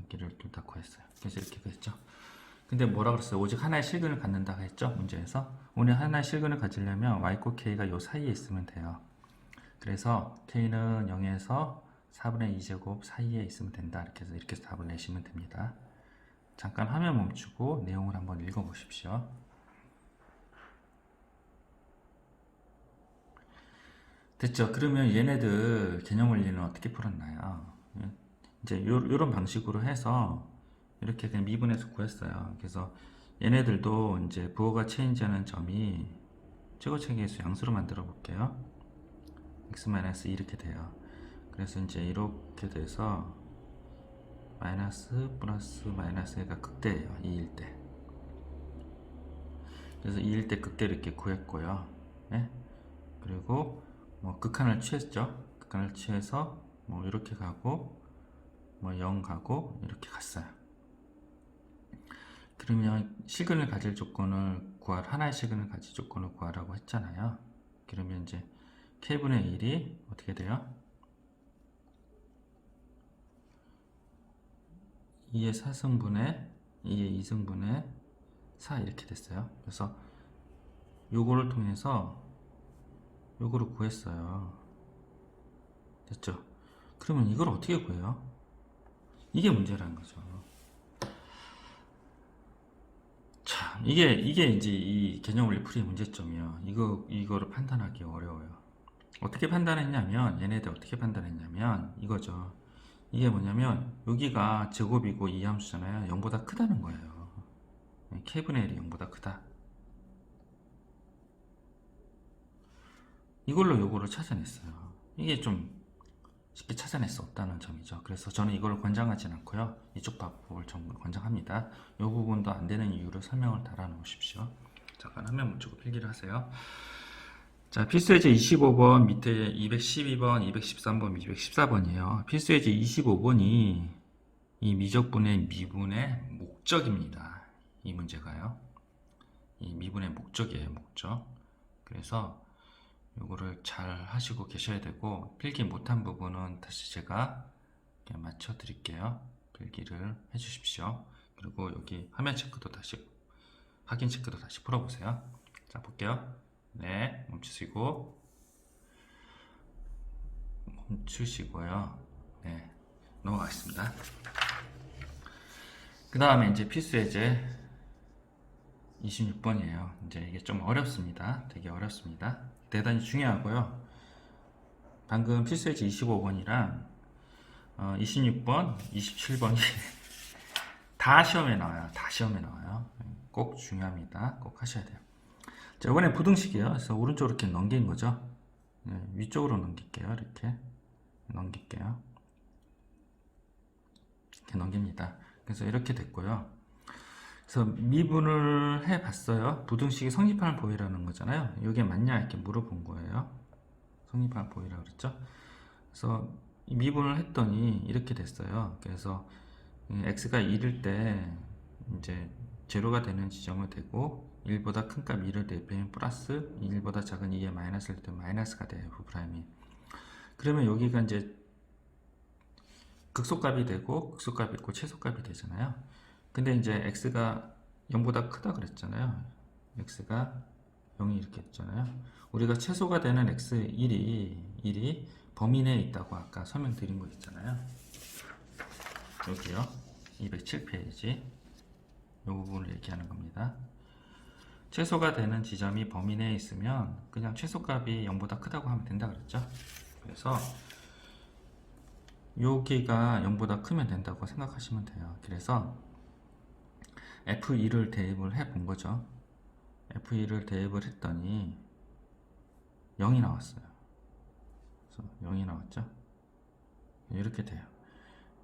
[SPEAKER 1] 여기를 둘 다 구했어요. 그래서 이렇게 됐죠. 근데 뭐라 그랬어요? 오직 하나의 실근을 갖는다 했죠? 문제에서. 오늘 하나의 실근을 가지려면 y꼴 k가 요 사이에 있으면 돼요. 그래서 k는 0에서 4분의 2제곱 사이에 있으면 된다. 이렇게 해서 답을 내시면 됩니다. 잠깐 화면 멈추고 내용을 한번 읽어보십시오. 됐죠? 그러면 얘네들 개념 원리는 어떻게 풀었나요? 이제 요런 방식으로 해서 이렇게 그냥 미분해서 구했어요. 그래서 얘네들도 이제 부호가 체인지하는 점이 최고차기에서 양수로 만들어 볼게요. x-2 이렇게 돼요. 그래서 이제 이렇게 돼서 마이너스 플러스 마이너스가 극대예요. 2일 때. 그래서 2일 때 극대를 이렇게 구했고요. 네? 그리고 뭐 극한을 취했죠. 극한을 취해서 뭐 이렇게 가고 뭐 0 가고 이렇게 갔어요. 그러면 실근을 가질 조건을 하나의 실근을 가질 조건을 구하라고 했잖아요. 그러면 이제 k분의 1이 어떻게 돼요? 2의 4승분의 2의 2승분의 4 이렇게 됐어요. 그래서 요거를 통해서 요거를 구했어요. 됐죠? 그러면 이걸 어떻게 구해요? 이게 문제라는 거죠. 자, 이게 이제 이 개념 원리 풀이의 문제점이요. 이거를 판단하기 어려워요. 어떻게 판단했냐면, 얘네들 어떻게 판단했냐면, 이거죠. 이게 뭐냐면, 여기가 제곱이고 이 함수잖아요. 0보다 크다는 거예요. k분의 1이 0보다 크다. 이걸로 요거를 찾아냈어요. 이게 좀 쉽게 찾아낼 수 없다는 점이죠. 그래서 저는 이걸 권장하진 않고요. 이쪽 방법을 좀 권장합니다. 이 부분도 안 되는 이유를 설명을 달아 놓으십시오. 잠깐 화면 멈추고 필기를 하세요. 자, 필수예제 25번 밑에 212번, 213번, 214번이에요. 필수예제 25번이 이 미적분의 미분의 목적입니다. 이 문제가요. 이 미분의 목적이에요. 목적. 그래서 요거를 잘 하시고 계셔야 되고, 필기 못한 부분은 다시 제가 맞춰 드릴게요. 필기를 해 주십시오. 그리고 여기 화면 체크도 다시, 확인 체크도 다시 풀어보세요. 자, 볼게요. 네, 멈추시고요. 네, 넘어가겠습니다. 그 다음에 이제 필수예제 26번이에요. 이제 이게 좀 어렵습니다. 되게 어렵습니다. 대단히 중요하고요. 방금 필수예제 25번이랑 26번, 27번이 다 시험에 나와요. 다 시험에 나와요. 꼭 중요합니다. 꼭 하셔야 돼요. 자, 이번엔 부등식이에요. 그래서 오른쪽으로 이렇게 넘긴 거죠. 네, 위쪽으로 넘길게요. 이렇게 넘길게요. 이렇게 넘깁니다. 그래서 이렇게 됐고요. 그래서 미분을 해 봤어요. 부등식이 성립하는 보이라는 거잖아요. 이게 맞냐 이렇게 물어본 거예요. 성립하는 보이라고 그랬죠. 그래서 미분을 했더니 이렇게 됐어요. 그래서 x가 1일 때 이제 제로가 되는 지점을 대고 1보다 큰 값 2를 대입하면 플러스 1보다 작은 2에 마이너스를 대면 마이너스가 돼요. F'이. 그러면 여기가 이제 극소값이 되고 극소값이 있고 최소값이 되잖아요. 근데 이제 x가 0보다 크다 그랬잖아요. x가 0이 이렇게 했잖아요. 우리가 최소가 되는 x1이 범위 내에 있다고 아까 설명드린 거 있잖아요. 여기요. 207페이지. 이 부분을 얘기하는 겁니다. 최소가 되는 지점이 범위 내에 있으면 그냥 최소값이 0보다 크다고 하면 된다 그랬죠. 그래서 여기가 0보다 크면 된다고 생각하시면 돼요. 그래서 F2를 대입을 해 본 거죠. F2를 대입을 했더니 0이 나왔어요. 그래서 0이 나왔죠. 이렇게 돼요.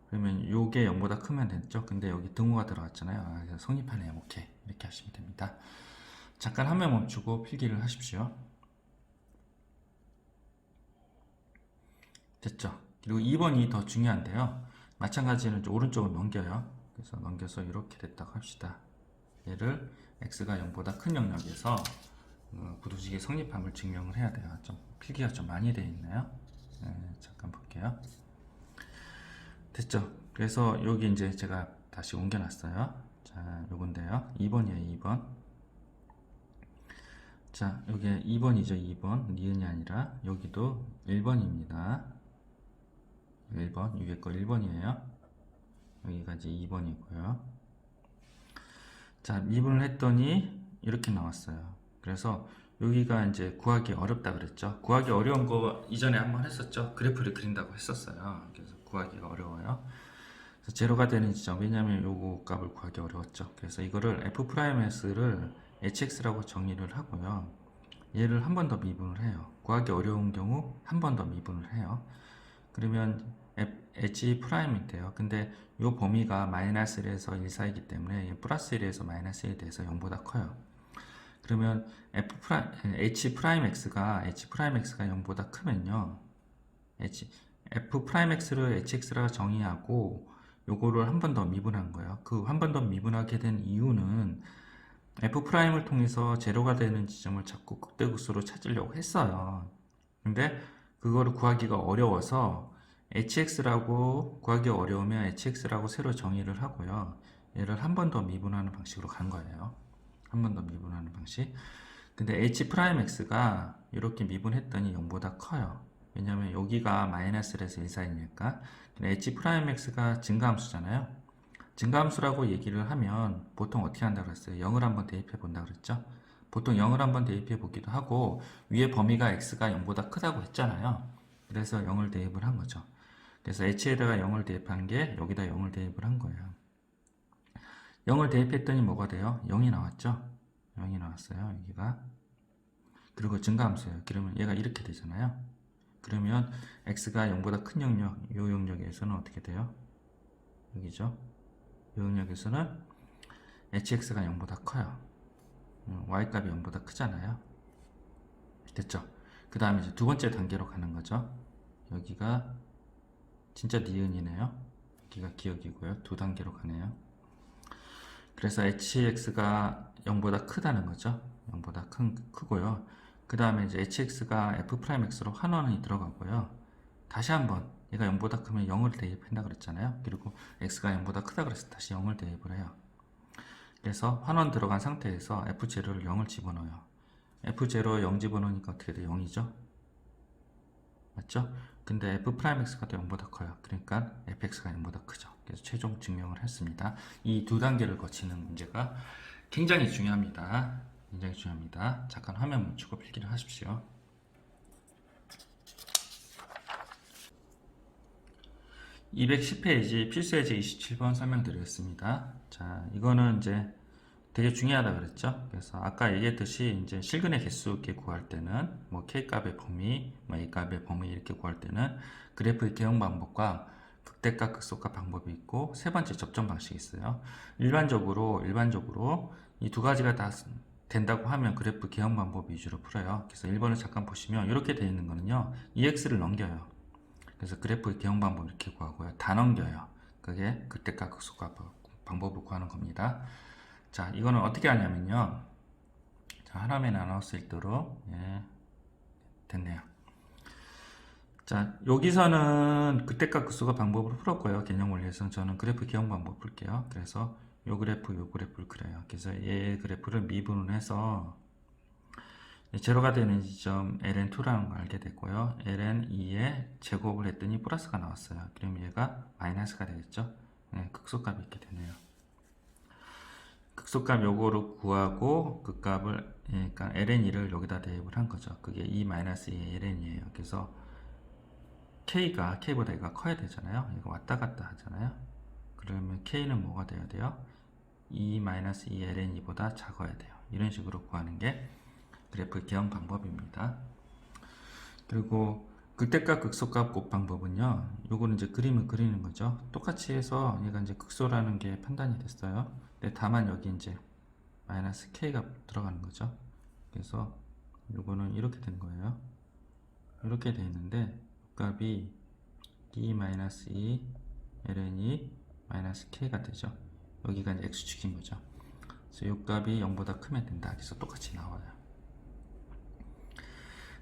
[SPEAKER 1] 그러면 요게 0보다 크면 됐죠. 근데 여기 등호가 들어갔잖아요. 그래서 성립하네요. 오케이. 이렇게 하시면 됩니다. 잠깐 화면 멈추고 필기를 하십시오. 됐죠. 그리고 2번이 더 중요한데요. 마찬가지로 오른쪽으로 넘겨요. 그래서 넘겨서 이렇게 됐다고 합시다. 얘를 x가 0보다 큰 영역에서 부두식의 성립함을 증명을 해야 돼요. 좀 필기가 좀 많이 되어 있나요? 잠깐 볼게요. 됐죠? 그래서 여기 이제 제가 다시 옮겨놨어요. 자, 요건데요. 2번이에요, 2번. 자, 여기 2번이죠, 2번. 니은이 아니라 여기도 1번입니다. 1번, 위에 거 1번이에요. 여기가 이제 2번이고요. 자, 미분을 했더니 이렇게 나왔어요. 그래서 여기가 이제 구하기 어렵다 그랬죠. 구하기 어려운 거 이전에 한번 했었죠. 그래프를 그린다고 했었어요. 그래서 구하기가 어려워요. 그래서 제로가 되는 지점, 왜냐하면 요거 값을 구하기 어려웠죠. 그래서 이거를 f's를 hx라고 정의를 하고요. 얘를 한 번 더 미분을 해요. 구하기 어려운 경우 한 번 더 미분을 해요. 그러면 h 프라임인데요. 근데 이 범위가 마이너스 1에서 1 사이기 때문에 플러스 1에서 마이너스 1이 돼서 0보다 커요. 그러면 h 프라임 x가 0보다 크면요. f 프라임 x를 hx라 정의하고 요거를 한 번 더 미분한 거예요. 그 한 번 더 미분하게 된 이유는 f 프라임을 통해서 제로가 되는 지점을 자꾸 극대극소로 찾으려고 했어요. 근데 그거를 구하기가 어려워서 hx라고 구하기 어려우면 hx라고 새로 정의를 하고요. 얘를 한 번 더 미분하는 방식으로 간 거예요. 한 번 더 미분하는 방식. 근데 h'x가 이렇게 미분했더니 0보다 커요. 왜냐면 여기가 마이너스에서 1 사이니까. h'x가 증가함수잖아요. 증가함수라고 얘기를 하면 보통 어떻게 한다고 그랬어요? 0을 한번 대입해 본다고 그랬죠? 보통 0을 한번 대입해 보기도 하고 위에 범위가 x가 0보다 크다고 했잖아요. 그래서 0을 대입을 한 거죠. 그래서 h에다가 0을 대입한 게 여기다 0을 대입을 한 거예요. 0을 대입했더니 뭐가 돼요? 0이 나왔죠? 0이 나왔어요. 여기가. 그리고 증가함수예요. 그러면 얘가 이렇게 되잖아요. 그러면 x가 0보다 큰 영역, 이 영역에서는 어떻게 돼요? 여기죠. 이 영역에서는 hx가 0보다 커요. y값이 0보다 크잖아요. 됐죠? 그 다음에 이제 두 번째 단계로 가는 거죠. 여기가 진짜 니은이네요. 여기가 기억이고요. 두 단계로 가네요. 그래서 hx가 0보다 크다는 거죠. 0보다 크고요. 그 다음에 이제 hx가 f'x로 환원이 들어가고요. 다시 한번 얘가 0보다 크면 0을 대입한다 그랬잖아요. 그리고 x가 0보다 크다 그래서 다시 0을 대입을 해요. 그래서 환원 들어간 상태에서 f0를 0을 집어넣어요. f0 0 집어넣으니까 어떻게 돼요? 0이죠? 맞죠? 근데 f'x가 또 0보다 커요. 그러니까 fx가 0보다 크죠. 그래서 최종 증명을 했습니다. 이 두 단계를 거치는 문제가 굉장히 중요합니다. 굉장히 중요합니다. 잠깐 화면 멈추고 필기를 하십시오. 210페이지 필수예제 27번 설명드리겠습니다. 자, 이거는 이제 되게 중요하다 그랬죠. 그래서 아까 얘기했듯이 이제 실근의 개수 이렇게 구할 때는 뭐 K값의 범위, 뭐 A값의 범위 이렇게 구할 때는 그래프의 개형 방법과 극대값, 극소값 방법이 있고 세 번째 접점 방식이 있어요. 일반적으로 이 두 가지가 다 된다고 하면 그래프 개형 방법 위주로 풀어요. 그래서 1번을 잠깐 보시면 이렇게 되어 있는 거는요. EX를 넘겨요. 그래서 그래프의 개형 방법 이렇게 구하고요. 다 넘겨요. 그게 극대값, 극소값 방법을 구하는 겁니다. 자, 이거는 어떻게 하냐면요. 자, 하나만 나눠 쓸 도록 됐네요. 자, 여기서는 극대값, 극소값 방법으로 풀었고요. 개념 원리에서는 저는 그래프 개형 방법 풀게요. 그래서 요 그래프를 그려요. 그래서 얘 그래프를 미분을 해서 제로가 되는 지점 ln2라는 걸 알게 됐고요. ln2에 제곱을 했더니 플러스가 나왔어요. 그럼 얘가 마이너스가 되겠죠. 극소값이 이렇게 되네요. 극소값 요거를 구하고 그 값을 그러니까 ln2를 여기다 대입을 한 거죠. 그게 2-2의 ln이에요. 그래서 k가 k보다 얘가 커야 되잖아요. 이거 왔다 갔다 하잖아요. 그러면 k는 뭐가 돼야 돼요? 2-2 ln2보다 작아야 돼요. 이런 식으로 구하는 게 그래프 개형 방법입니다. 그리고 극대값, 극소값 곱 방법은요. 요거는 이제 그림을 그리는 거죠. 똑같이 해서 얘가 이제 극소라는 게 판단이 됐어요. 근데 다만 여기 이제 마이너스 k가 들어가는 거죠. 그래서 요거는 이렇게 된 거예요. 이렇게 돼 있는데 값이 2-2 ln이 마이너스 k가 되죠. 여기가 이제 x축인 거죠. 그래서 요 값이 0보다 크면 된다. 그래서 똑같이 나와요.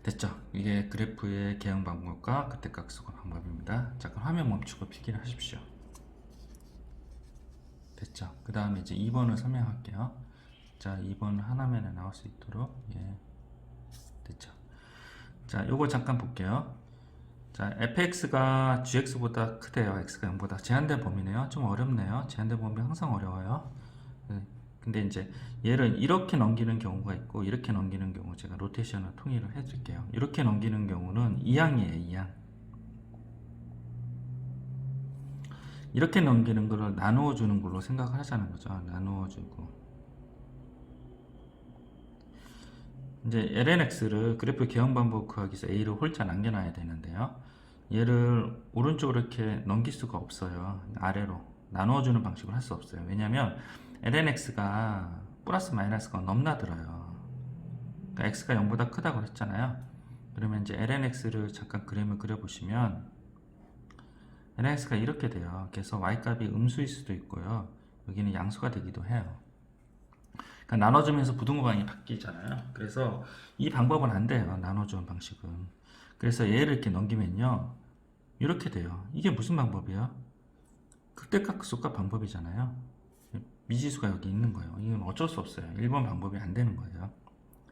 [SPEAKER 1] 됐죠? 이게 그래프의 개형 방법과 그때깍수가 방법입니다. 잠깐 화면 멈추고 필기를 하십시오. 됐죠? 그 다음에 이제 2번을 설명할게요. 자, 2번 하나면에 나올 수 있도록, 예, 됐죠? 자, 요거 잠깐 볼게요. 자, fx가 gx보다 크대요. x가 0보다. 제한된 범위네요. 좀 어렵네요. 제한된 범위 항상 어려워요. 네. 근데 이제 얘를 이렇게 넘기는 경우가 있고 이렇게 넘기는 경우 제가 로테이션을 통일을 해줄게요. 이렇게 넘기는 경우는 이항이에요. 이항. 이렇게 넘기는 거를 나누어 주는 걸로 생각을 하자는 거죠. 나누어 주고 이제 lnx를 그래프 개형 방법 구하기 위해서 a를 홀자 남겨놔야 되는데요. 얘를 오른쪽으로 이렇게 넘길 수가 없어요. 아래로 나누어 주는 방식으로 할 수 없어요. 왜냐면 lnx가 플러스 마이너스가 넘나들어요. 그러니까 x가 0보다 크다고 했잖아요. 그러면 이제 lnx를 잠깐 그림을 그려보시면 lnx가 이렇게 돼요. 그래서 y값이 음수일 수도 있고요. 여기는 양수가 되기도 해요. 그러니까 나눠주면서 부등호 방향이 바뀌잖아요. 그래서 이 방법은 안 돼요. 나눠주는 방식은. 그래서 얘를 이렇게 넘기면요. 이렇게 돼요. 이게 무슨 방법이에요? 극대각수가 방법이잖아요. 미지수가 여기 있는 거예요. 이건 어쩔 수 없어요. 1번 방법이 안 되는 거예요.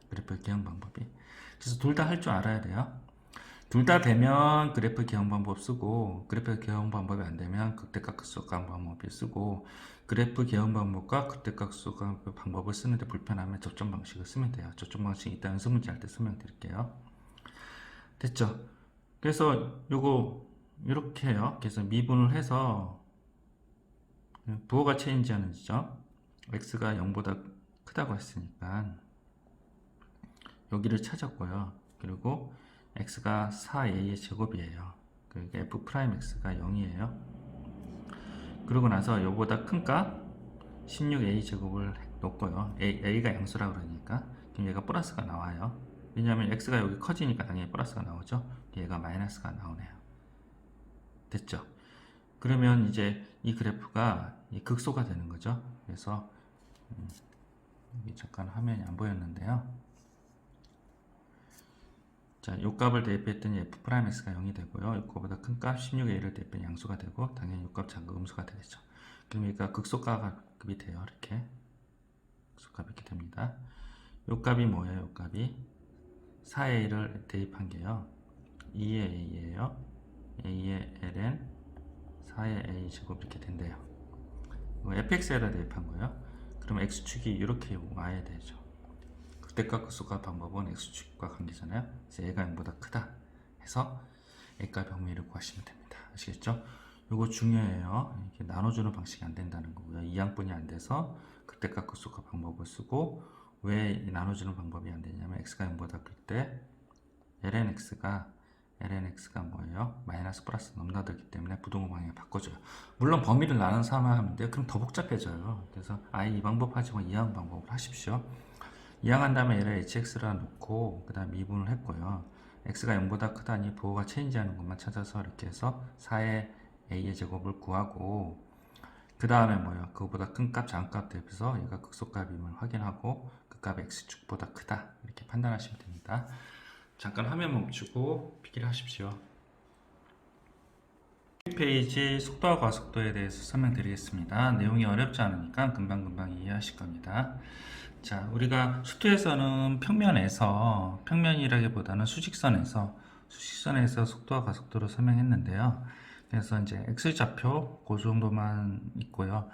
[SPEAKER 1] 그래프 개형 방법이. 그래서 둘 다 할 줄 알아야 돼요. 둘 다 되면 그래프 개형 방법 쓰고 그래프 개형 방법이 안 되면 극대각수가 방법을 쓰고 그래프 개형 방법과 극대각수가 방법을 쓰는데 불편하면 접점 방식을 쓰면 돼요. 접점 방식 이따 연습 문제 할 때 설명드릴게요. 됐죠? 그래서 요거 이렇게 해요. 그래서 미분을 해서 부호가 체인지하는 지점 x가 0보다 크다고 했으니까 여기를 찾았고요. 그리고 x가 4a의 제곱이에요. 그러니까 f'x가 0이에요. 그러고 나서 요보다 큰 값 16a 제곱을 놓고요. a가 양수라 그러니까 그럼 얘가 플러스가 나와요. 왜냐하면 x가 여기 커지니까 당연히 플러스가 나오죠. 얘가 마이너스가 나오네요. 됐죠? 그러면 이제 이 그래프가 극소가 되는 거죠. 그래서 여기 잠깐 화면이 안 보였는데요. 자, 요 값을 대입했더니 f'x가 0이 되고요. 이거보다 큰 값 16a를 대입한 양수가 되고 당연히 요 값 작은 음수가 되겠죠. 그러니까 극소값이 돼요. 이렇게 극소값이 이렇게 됩니다. 요 값이 뭐예요? 요 값이 4a를 대입한 게요. 2의 a예요. a의 ln 4의 a 제곱 이렇게 된대요. fx에다 대입한 거예요. 그럼 x축이 이렇게 와야 되죠. 극대값 극소값 방법은 x축과 관계잖아요. 그래서 얘가 0보다 크다 해서 a값 범위를 구하시면 됩니다. 아시겠죠? 이거 중요해요. 이렇게 나눠주는 방식이 안 된다는 거고요. 이항분이 안 돼서 극대값 극소값 방법을 쓰고 왜 나눠주는 방법이 안 되냐면 x가 0보다 클 때 lnx가 뭐예요? 마이너스 플러스 넘나들기 때문에 부등호 방향을 바꿔줘요. 물론 범위를 나눠서 하면 돼요. 그럼 더 복잡해져요. 그래서 아예 이 방법 하시고 이항 방법을 하십시오. 이항한 다음에 얘를 hx라 놓고 그 다음 미분을 했고요. x가 0보다 크다니 부호가 체인지하는 것만 찾아서 이렇게 해서 4의 a의 제곱을 구하고 그 다음에 뭐예요? 그거보다 큰 값, 작은 값 대비해서 얘가 극소값임을 확인하고 그 값이 x축보다 크다 이렇게 판단하시면 됩니다. 잠깐 화면 멈추고 필기를 하십시오. 페이지 속도와 과속도에 대해서 설명드리겠습니다. 내용이 어렵지 않으니까 금방금방 이해하실 겁니다. 자, 우리가 수투에서는 평면이라기보다는 수직선에서 속도와 가속도를 설명했는데요. 그래서 이제 X좌표 그 정도만 있고요.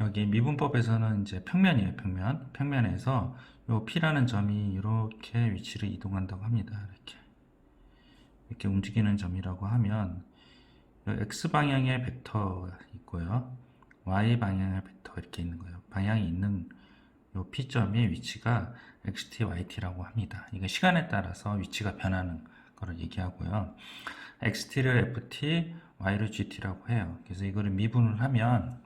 [SPEAKER 1] 여기 미분법에서는 이제 평면이에요. 평면에서 요 P라는 점이 이렇게 위치를 이동한다고 합니다. 이렇게 움직이는 점이라고 하면 X 방향의 벡터 있고요. Y 방향의 벡터 이렇게 있는 거예요. 방향이 있는 요 P점의 위치가 XT, YT라고 합니다. 이게 시간에 따라서 위치가 변하는 거를 얘기하고요. XT를 FT, Y를 GT라고 해요. 그래서 이거를 미분을 하면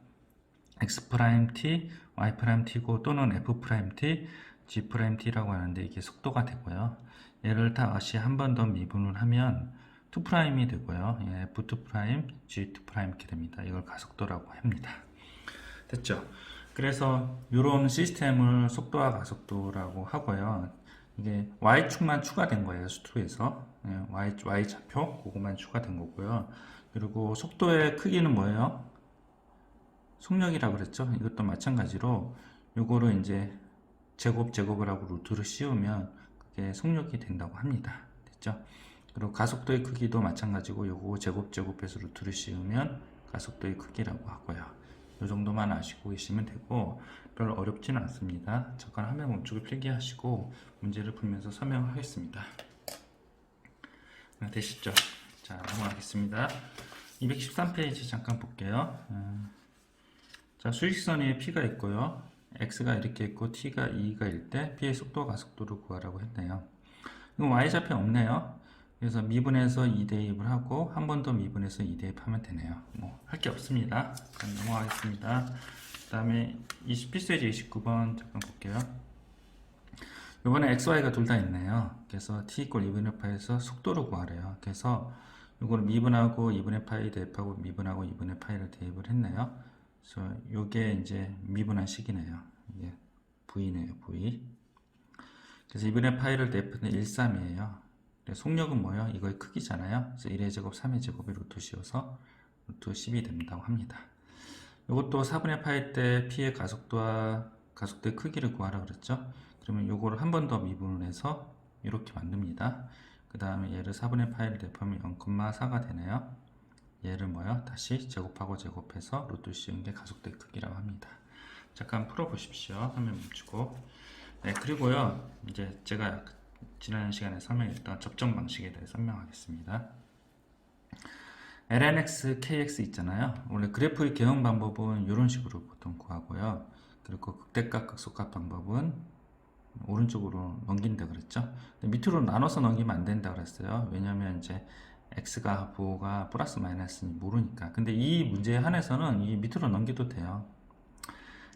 [SPEAKER 1] X'T, Y'T고 또는 F'T, G'T라고 하는데 이게 속도가 되고요. 얘를 다시 한 번 더 미분을 하면 2'이 되고요. F2', G2' 이렇게 됩니다. 이걸 가속도라고 합니다. 됐죠? 그래서 이런 시스템을 속도와 가속도라고 하고요. 이게 y축만 추가된 거예요. 수투에서 y 좌표 그거만 추가된 거고요. 그리고 속도의 크기는 뭐예요? 속력이라고 그랬죠. 이것도 마찬가지로 요거를 이제 제곱을 하고 루트를 씌우면 그게 속력이 된다고 합니다. 됐죠? 그리고 가속도의 크기도 마찬가지고 요거 제곱해서 루트를 씌우면 가속도의 크기라고 하고요. 요 정도만 아시고 계시면 되고 별로 어렵지는 않습니다. 잠깐 화면 멈추고 필기하시고 문제를 풀면서 설명하겠습니다. 되시죠? 자, 넘어가겠습니다. 213페이지 잠깐 볼게요. 자, 수직선에 P가 있고요. X가 이렇게 있고 T가 2가일 때 P의 속도 가속도를 구하라고 했네요. 이건 Y좌표 없네요. 그래서 미분해서 2 대입을 하고 한 번 더 미분해서 2 대입하면 되네요. 뭐 할 게 없습니다. 그럼 넘어가겠습니다. 그 다음에 필수예제 29번 잠깐 볼게요. 이번에 XY가 둘 다 있네요. 그래서 T = 2분의 파에서 속도를 구하래요. 그래서 이거를 미분하고 2분의 파이 대입하고 미분하고 2분의 파이를 대입을 했네요. 그래서 요게 이제 미분한 식이네요. 이게 V네요, V. 그래서 2분의 파이를 대입하면 1, 3이에요. 속력은 뭐예요? 이거의 크기잖아요. 그래서 1의 제곱, 3의 제곱이 루트 씌워서 루트 10이 된다고 합니다. 이것도 4분의 파이 때 P의 가속도와 가속도의 크기를 구하라 그랬죠. 그러면 요거를 한 번 더 미분을 해서 이렇게 만듭니다. 그 다음에 얘를 4분의 파이를 대입하면 0,4가 되네요. 얘를 뭐요? 다시 제곱하고 제곱해서 루트 씌운 게 가속도의 크기라고 합니다. 잠깐 풀어보십시오. 화면 멈추고. 네, 그리고요, 이제 제가 지난 시간에 설명했던 접점 방식에 대해 설명하겠습니다. lnx, kx 있잖아요. 원래 그래프의 개형 방법은 이런 식으로 보통 구하고요. 그리고 극대값, 극소값 방법은 오른쪽으로 넘긴다 그랬죠. 근데 밑으로 나눠서 넘기면 안 된다 그랬어요. 왜냐면 이제 x가 부호가 플러스 마이너스니 모르니까. 근데 이 문제에 한해서는 이 밑으로 넘겨도 돼요.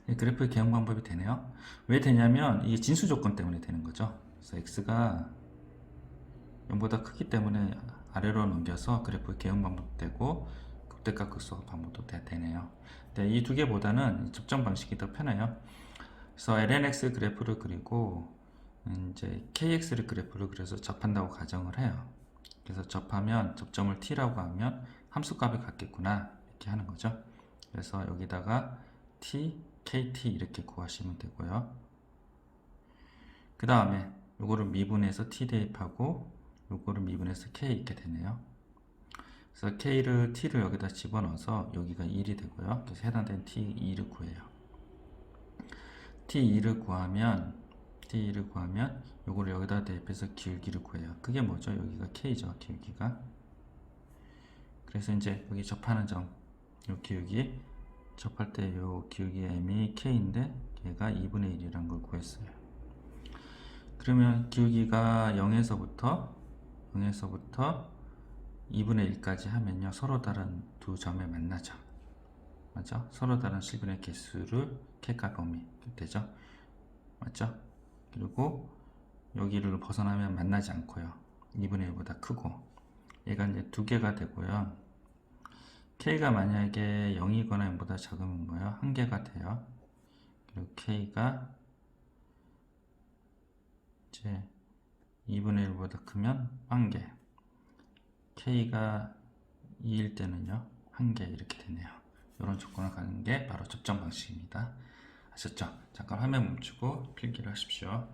[SPEAKER 1] 그래프의 개형 방법이 되네요. 왜 되냐면 이게 진수 조건 때문에 되는 거죠. 그래서 x가 0보다 크기 때문에 아래로 넘겨서 그래프의 개형 방법도 되고 극대값 극소값 방법도 되네요. 근데 이 두 개보다는 접점 방식이 더 편해요. 그래서 lnx 그래프를 그리고 이제 kx를 그래프를 그려서 접한다고 가정을 해요. 그래서 접하면 접점을 t라고 하면 함수값이 같겠구나 이렇게 하는 거죠. 그래서 여기다가 t, kt 이렇게 구하시면 되고요. 그 다음에 요거를 미분해서 t 대입하고 요거를 미분해서 k 이렇게 되네요. 그래서 t를 여기다 집어넣어서 여기가 1이 되고요. 그래서 해당되는 t2를 구해요. t2를 구하면 요거를 여기다 대입해서 기울기를 구해요. 그게 뭐죠? 여기가 k죠. 기울기가. 그래서 이제 여기 접하는 점, 요 기울기 접할 때 요 기울기 m이 k인데 얘가 2분의 1이라는 걸 구했어요. 그러면 기울기가 0에서부터 2분의 1까지 하면요. 서로 다른 두 점에 만나죠. 맞죠? 서로 다른 실근의 개수를 k값 범위 되죠. 맞죠? 그리고 여기를 벗어나면 만나지 않고요. 2분의 1보다 크고 얘가 이제 두 개가 되고요. k가 만약에 0이거나 0보다 작으면 뭐예요? 한 개가 돼요. 그리고 k가 이제 2분의 1보다 크면 한 개. k가 2일 때는요. 한 개 이렇게 되네요. 이런 조건을 가는 게 바로 접점 방식입니다. 아셨죠? 잠깐 화면 멈추고 필기를 하십시오.